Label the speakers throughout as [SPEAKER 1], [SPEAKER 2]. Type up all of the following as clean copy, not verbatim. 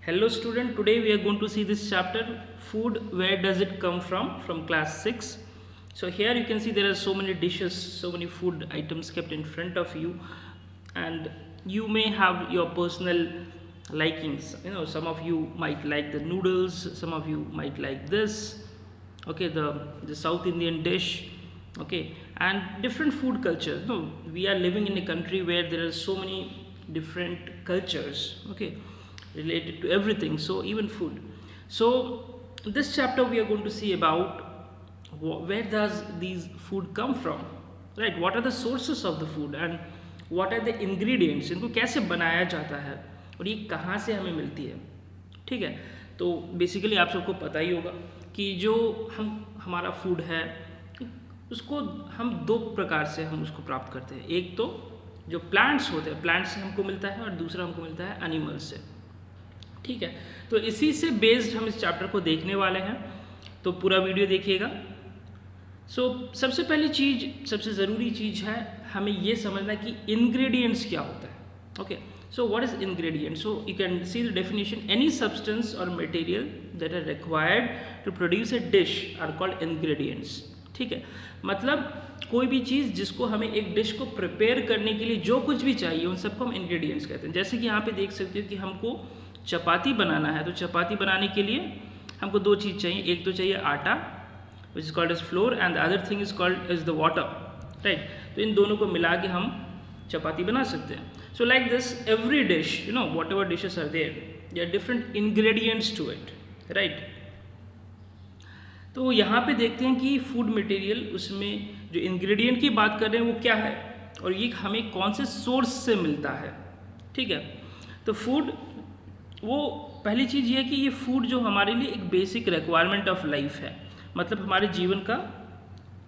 [SPEAKER 1] Hello student, today we are going to see this chapter food, where does it come from class 6. So here you can see there are so many dishes, so many food items kept in front of you, and you may have your personal likings. Some of you might like the noodles, some of you might like this, okay, the South Indian dish, okay, and different food cultures. We are living in a country where there are so many different cultures, okay, related to everything, so even food. So this chapter we are going to see about where does these food come from, right? What are the sources of the food and what are the ingredients, इनको कैसे बनाया जाता है और ये कहाँ से हमें मिलती है, ठीक है? तो बेसिकली आप सबको पता ही होगा कि जो हमारा फूड है उसको हम दो प्रकार से हम उसको प्राप्त करते हैं। एक तो जो प्लांट्स होते हैं, प्लांट्स से हमको मिलता है, और दूसरा हमको मिलता है एनिमल्स से, ठीक है? तो इसी से बेस्ड हम इस चैप्टर को देखने वाले हैं, तो पूरा वीडियो देखिएगा। सबसे पहली चीज़, सबसे ज़रूरी चीज़ है हमें ये समझना कि इंग्रेडिएंट्स क्या होता है, okay? So what is ingredient? So you can see the definition: any substance or material that are required to produce a dish are called ingredients, ठीक है? मतलब कोई भी चीज़ जिसको हमें एक डिश को प्रिपेयर करने के लिए जो कुछ भी चाहिए उन सबको हम इंग्रेडिएंट्स कहते हैं। जैसे कि यहाँ पे देख सकते हो कि हमको चपाती बनाना है, तो चपाती बनाने के लिए हमको दो चीज़ चाहिए। एक तो चाहिए आटा, which is called as flour, and the other thing is called as the water, right? तो इन दोनों को मिला के हम चपाती बना सकते हैं। So like this, every dish, whatever dishes are there are different ingredients to it, right? तो यहाँ पे देखते हैं कि फूड मटेरियल, उसमें जो इंग्रेडिएंट की बात कर रहे हैं वो क्या है और ये हमें कौन से सोर्स से मिलता है, ठीक है? तो फूड, वो पहली चीज़ ये है कि ये फूड जो हमारे लिए एक बेसिक रिक्वायरमेंट ऑफ लाइफ है, मतलब हमारे जीवन का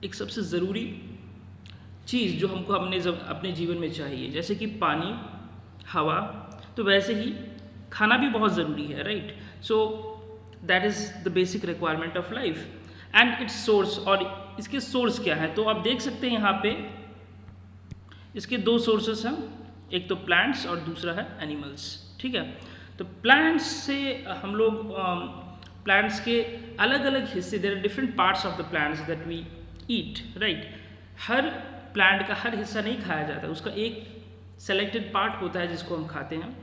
[SPEAKER 1] एक सबसे ज़रूरी चीज़ जो हमको अपने जीवन में चाहिए। जैसे कि पानी, हवा, तो वैसे ही खाना भी बहुत ज़रूरी है, right? So that is the basic requirement of life and it's source. और इसके सोर्स क्या है, तो आप देख सकते हैं यहाँ पे इसके दो सोर्सेस हैं, एक तो प्लांट्स और दूसरा है एनिमल्स, ठीक है? तो प्लांट्स से हम लोग प्लांट्स के अलग अलग हिस्से, there are different parts of the plants that we eat, right? हर प्लांट का हर हिस्सा नहीं खाया जाता, उसका एक सेलेक्टेड पार्ट होता है जिसको हम खाते हैं,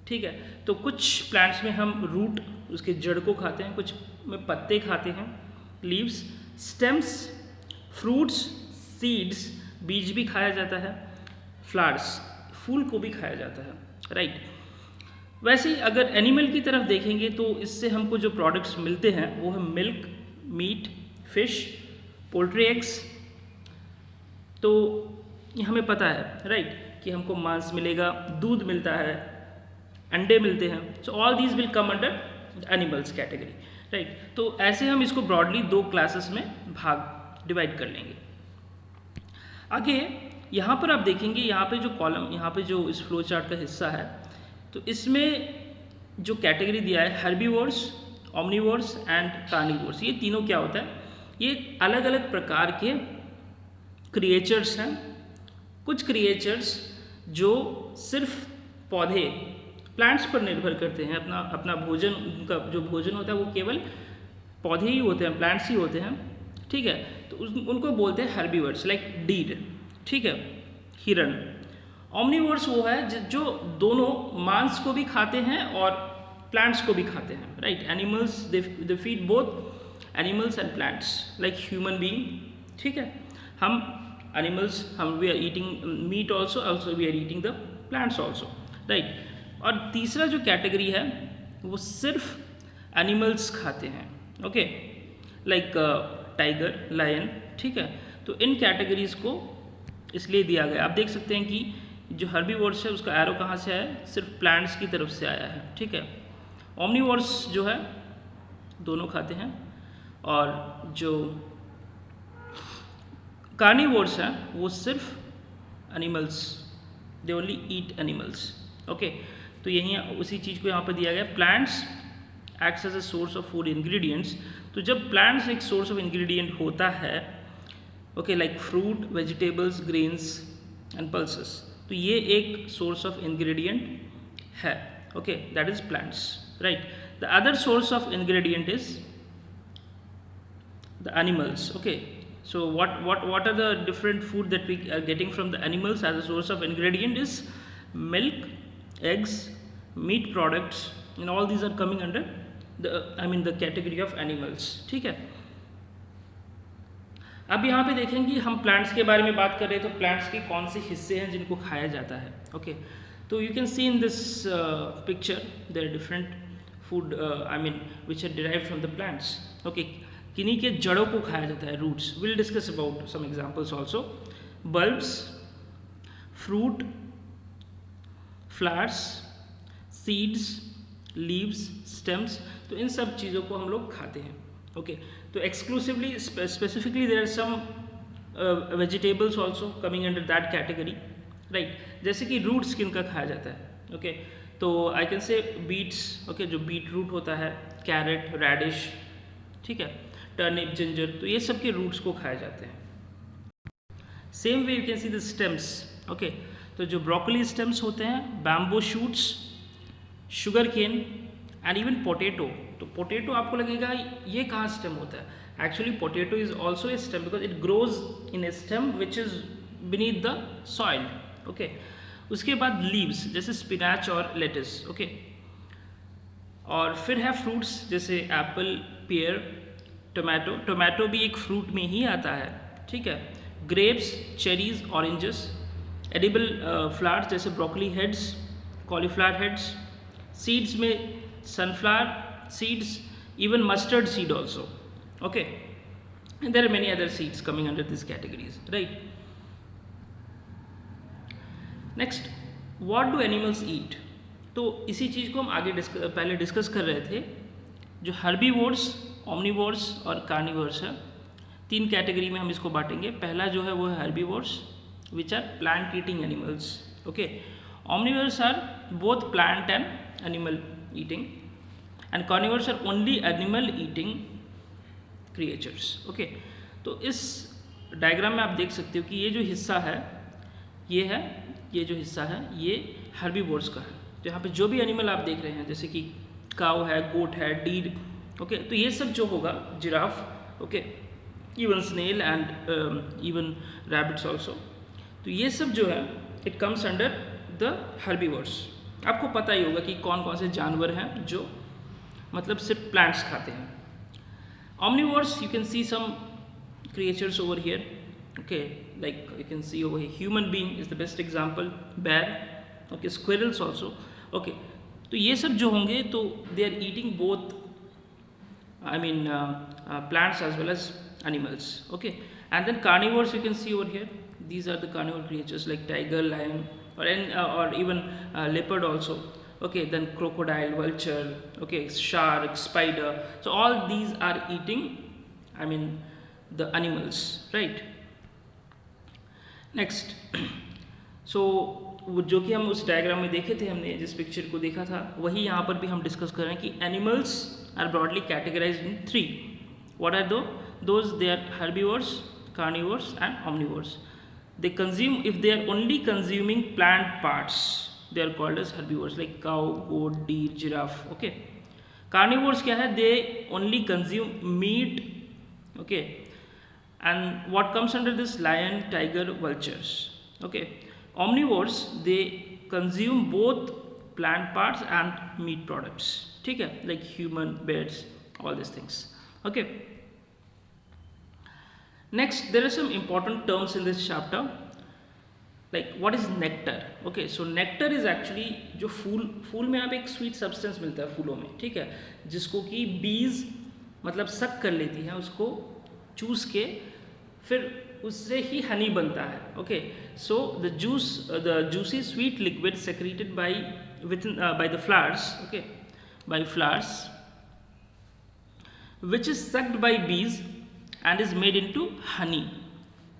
[SPEAKER 1] ठीक है? तो कुछ प्लांट्स में हम रूट, उसके जड़ को खाते हैं, कुछ में पत्ते खाते हैं, लीव्स, स्टेम्स, फ्रूट्स, सीड्स, बीज भी खाया जाता है, फ्लावर्स, फूल को भी खाया जाता है, राइट? वैसे ही अगर एनिमल की तरफ देखेंगे तो इससे हमको जो प्रोडक्ट्स मिलते हैं वो है milk, meat, fish, poultry eggs. तो ये हमें पता है, राइट, कि हमको मांस मिलेगा, दूध मिलता है, अंडे मिलते हैं। So all these will come under animals category, right? तो ऐसे हम इसको ब्रॉडली दो क्लासेस में डिवाइड कर लेंगे। आगे यहाँ पर आप देखेंगे, यहाँ पे जो कॉलम, यहाँ पे जो इस फ्लो चार्ट का हिस्सा है, तो इसमें जो कैटेगरी दिया है हर्बीवोर्स, ओमनीवोर्स एंड कार्निवोर्स, ये तीनों क्या होता है? ये अलग अलग प्रकार के क्रिएचर्स हैं। कुछ क्रिएचर्स जो सिर्फ पौधे, प्लांट्स पर निर्भर करते हैं, अपना भोजन, उनका जो भोजन होता है वो केवल पौधे ही होते हैं, प्लांट्स ही होते हैं, ठीक है? तो उनको बोलते हैं हर्बीवर्स, लाइक डीर, ठीक है, हिरण। ओमनीवर्स वो है जो दोनों मांस को भी खाते हैं और प्लांट्स को भी खाते हैं, right? Animals they feed both animals and plants, like human being, ठीक है? we are eating meat also we are eating the plants also, right? और तीसरा जो कैटेगरी है वो सिर्फ एनिमल्स खाते हैं, ओके, लाइक टाइगर, लायन, ठीक है? तो इन कैटेगरीज को इसलिए दिया गया। आप देख सकते हैं कि जो हर्बीवोर्स है उसका एरो कहाँ से आया है? सिर्फ प्लांट्स की तरफ से आया है, ठीक है? ओमनीवोर्स जो है दोनों खाते हैं, और जो कार्निवोर्स हैं वो सिर्फ animals, they only eat animals, okay? तो यही उसी चीज़ को यहाँ पर दिया गया, plants acts as a source of food ingredients. तो जब प्लांट्स एक सोर्स ऑफ इंग्रेडिएंट होता है, okay, like fruit, vegetables, grains and pulses, तो ये एक सोर्स ऑफ इंग्रेडिएंट है, okay, that is plants, right? The other source of ingredient is the animals. Okay, so what are the different food that we are getting from the animals as a source of ingredient is milk, eggs, meat products, and all these are coming under the category of animals. ठीक है, अब यहाँ पे देखेंगे हम plants के बारे में बात कर रहे हैं, तो प्लांट्स के कौन से हिस्से हैं जिनको खाया जाता है. ओके, तो you can see in this picture there different food which are derived from the plants. Okay, किन्हीं के जड़ों को खाया जाता है, roots. Will discuss about some examples also. Bulbs, fruit, flowers, seeds, leaves, stems, तो इन सब चीज़ों को हम लोग खाते हैं. ओके, तो exclusively specifically there are some vegetables also coming under that category, right. जैसे कि रूट्स किनका खाया जाता है. ओके, तो I can say beets. Okay, जो बीट रूट होता है, कैरेट, रेडिश, ठीक है, टर्निप, जिंजर, तो ये सब के रूट्स को खाए जाते हैं. Same way you can see the stems. Okay, तो जो ब्रोकली स्टेम्स होते हैं, bamboo shoots, sugarcane and even potato. तो पोटैटो आपको लगेगा ये कहाँ स्टेम होता है. Actually potato is also a stem because it grows in a stem which is beneath the soil. Okay, उसके बाद लीव्स जैसे स्पिनैच और लेटिस. ओके, और फिर है फ्रूट्स जैसे एप्पल, पियर, टोमेटो. टोमेटो भी एक फ्रूट में ही आता है, ठीक है. Grapes, cherries, oranges. Edible flowers जैसे broccoli heads, cauliflower heads. Seeds में sunflower seeds, even mustard seed also. Okay, and there are many other seeds coming under these categories, right? Next, what do animals eat? तो इसी चीज़ को हम आगे पहले discuss कर रहे थे. जो हर्बीवोर्स, ओमनीवोर्स और कार्निवोर्स है, तीन कैटेगरी में हम इसको बांटेंगे. पहला जो है वो है herbivores which are plant eating animals. Okay, omnivores are both plant and animal eating, and carnivores are only animal eating creatures. Okay, तो इस डायग्राम में आप देख सकते हो कि ये जो हिस्सा है, ये जो हिस्सा है ये हर्बीवोर्स का है. तो यहाँ पे जो भी एनिमल आप देख रहे हैं जैसे कि काऊ है, गोट है, डीर. ओके, तो ये सब जो होगा, giraffe, okay, even snail and even rabbits also, तो ये सब जो है it comes under the herbivores. आपको पता ही होगा कि कौन कौन से जानवर हैं जो मतलब सिर्फ प्लांट्स खाते हैं. Omnivores, you can see some creatures over here. Okay, like you can see over here, human being is the best example, bear. Okay, squirrels also. Okay, तो ये सब जो होंगे तो they are eating both, plants as well as animals. Okay, and then carnivores you can see over here. These are the carnivore creatures like tiger, lion, or even leopard also. Okay, then crocodile, vulture, okay, shark, spider. So all these are eating, the animals, right? Next, so वो जो कि हम उस diagram में देखे थे, हमने जिस पिक्चर को देखा था वही यहाँ पर भी हम डिस्कस कर रहे हैं कि animals are broadly categorised in 3. What are those? They are herbivores, carnivores and omnivores. They consume, if they are only consuming plant parts, they are called as herbivores, like cow, goat, deer, giraffe. Okay, carnivores क्या है? They only consume meat. Okay, and what comes under this? Lion, tiger, vultures. Okay, omnivores, they consume both plant parts and meat products. ठीक है, like human, birds, all these things. Okay, next there are some important terms in this chapter, like what is nectar. Okay, so nectar is actually जो फूल में आप एक sweet substance मिलता है फूलों में, ठीक है, जिसको कि बीज मतलब सक कर लेती हैं, उसको चूस के फिर उससे ही हनी बनता है. Okay, so the juicy sweet liquid secreted by the flowers, okay, by flowers which is sucked by bees and is made into honey,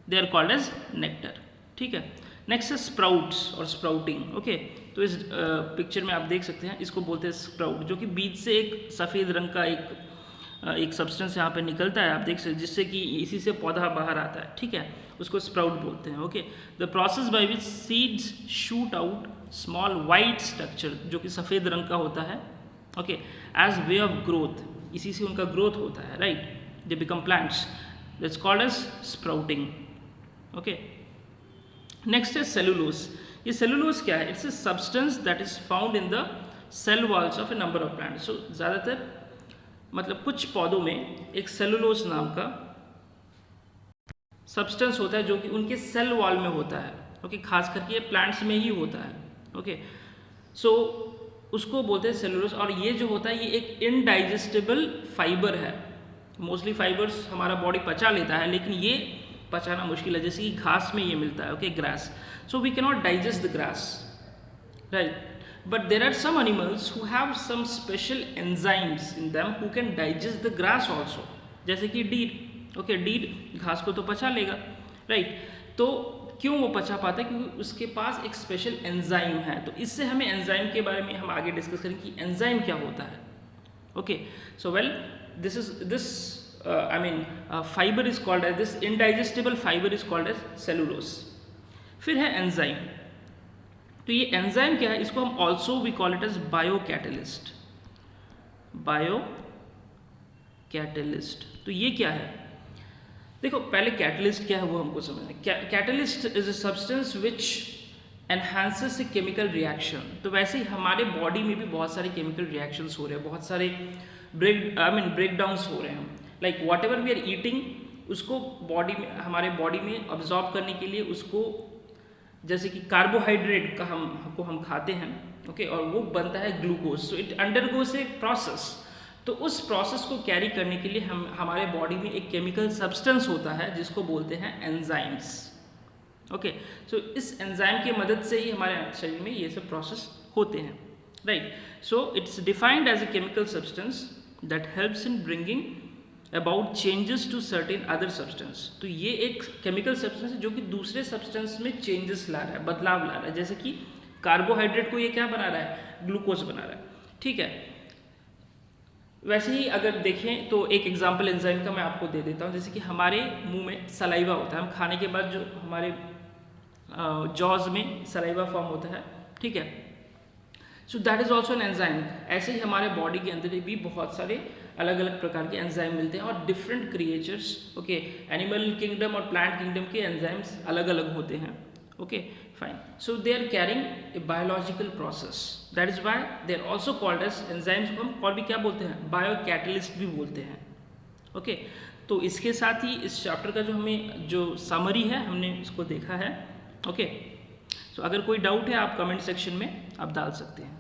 [SPEAKER 1] they are called as nectar. ठीक है, नेक्स्ट है स्प्राउट्स और sprouting. Okay, तो इस picture में आप देख सकते हैं, इसको बोलते हैं स्प्राउट, जो कि बीज से एक सफ़ेद रंग का एक सब्सटेंस यहाँ पे निकलता है, आप देख सकते हैं, जिससे कि इसी से पौधा बाहर आता है. ठीक है, उसको स्प्राउट बोलते हैं. Okay, the process by which seeds shoot out small white structure, जो कि सफ़ेद रंग का होता है. Okay, as way of growth, इसी से उनका ग्रोथ होता है, right, they become plants, that's called as sprouting. Okay, next है सेलुलोज। ये सेलुलोज क्या है? It's a substance that is found in the cell walls of a number of plants. So ज़्यादातर मतलब कुछ पौधों में एक सेलुलोज नाम का सब्सटेंस होता है जो कि उनके सेल वॉल में होता है। ओके, खास करके ये प्लांट्स में ही होता है। ओके, सो उसको बोलते हैं सेलुलोज। और ये जो होता है ये एक इनडाइजेस्टेबल फाइबर है। मोस्टली फाइबर्स हमारा बॉडी पचा लेता है, लेकिन ये पचाना मुश्किल है। जैसे कि घास में ये मिलता है, okay, grass, so we can not digest the grass, right, but there are some animals who have some special enzymes in them who can digest the grass also, जैसे कि डीर। ओके, डीर घास को तो पचा लेगा, right, तो क्यों वो पचा पाता है? क्योंकि उसके पास एक स्पेशल एंजाइम है। तो इससे हमें एंजाइम के बारे में हम आगे डिस्कस करें कि एंजाइम क्या होता है। Okay, so well this I mean fibre is called as, this indigestible fibre is called as cellulose. फिर है एंजाइम। तो ये एंजाइम क्या है? इसको हम also we call it as biocatalyst. Biocatalyst, तो ये क्या है? देखो, पहले कैटलिस्ट क्या है वो हमको समझना है। Catalyst is a substance which enhances a chemical reaction. तो वैसे ही हमारे बॉडी में भी बहुत सारे केमिकल रिएक्शंस हो रहे हैं, बहुत सारे ब्रेकडाउन्स हो रहे हैं। Like whatever we are eating, उसको बॉडी में, हमारे बॉडी में अब्जॉर्ब करने के लिए उसको, जैसे कि कार्बोहाइड्रेट का हम खाते हैं, ओके, और वो बनता है glucose. So it undergoes a process. तो उस प्रोसेस को कैरी करने के लिए हमारे बॉडी में एक केमिकल सब्सटेंस होता है जिसको बोलते हैं एंजाइम्स। ओके, सो इस एंजाइम की मदद से ही हमारे शरीर में ये सब प्रोसेस होते हैं, right. So it's defined as a chemical substance that helps in bringing about changes to certain other substance. तो ये एक केमिकल सब्सटेंस है जो कि दूसरे सब्सटेंस में चेंजेस ला रहा है, बदलाव ला रहा है। जैसे कि कार्बोहाइड्रेट को ये क्या बना रहा है? ग्लूकोज बना रहा है, ठीक है। वैसे ही अगर देखें तो एक एग्जांपल एंजाइम का मैं आपको दे देता हूँ। जैसे कि हमारे मुंह में सलाइवा होता है, हम खाने के बाद जो हमारे जॉज में सलाइवा फॉर्म होता है, ठीक है, so that is also an enzyme. ऐसे ही हमारे बॉडी के अंदर भी बहुत सारे अलग अलग प्रकार के एंजाइम मिलते हैं और different creatures, okay, animal kingdom और प्लांट किंगडम के एंजाइम्स अलग अलग होते हैं। Okay, fine, so they are carrying a biological process, that is why they are also called as enzymes को हम और भी क्या बोलते हैं? बायो कैटलिस्ट भी बोलते हैं। ओके, तो इसके साथ ही इस चैप्टर का जो हमें जो समरी है हमने इसको देखा है। ओके, सो अगर कोई डाउट है आप कमेंट सेक्शन में आप डाल सकते हैं।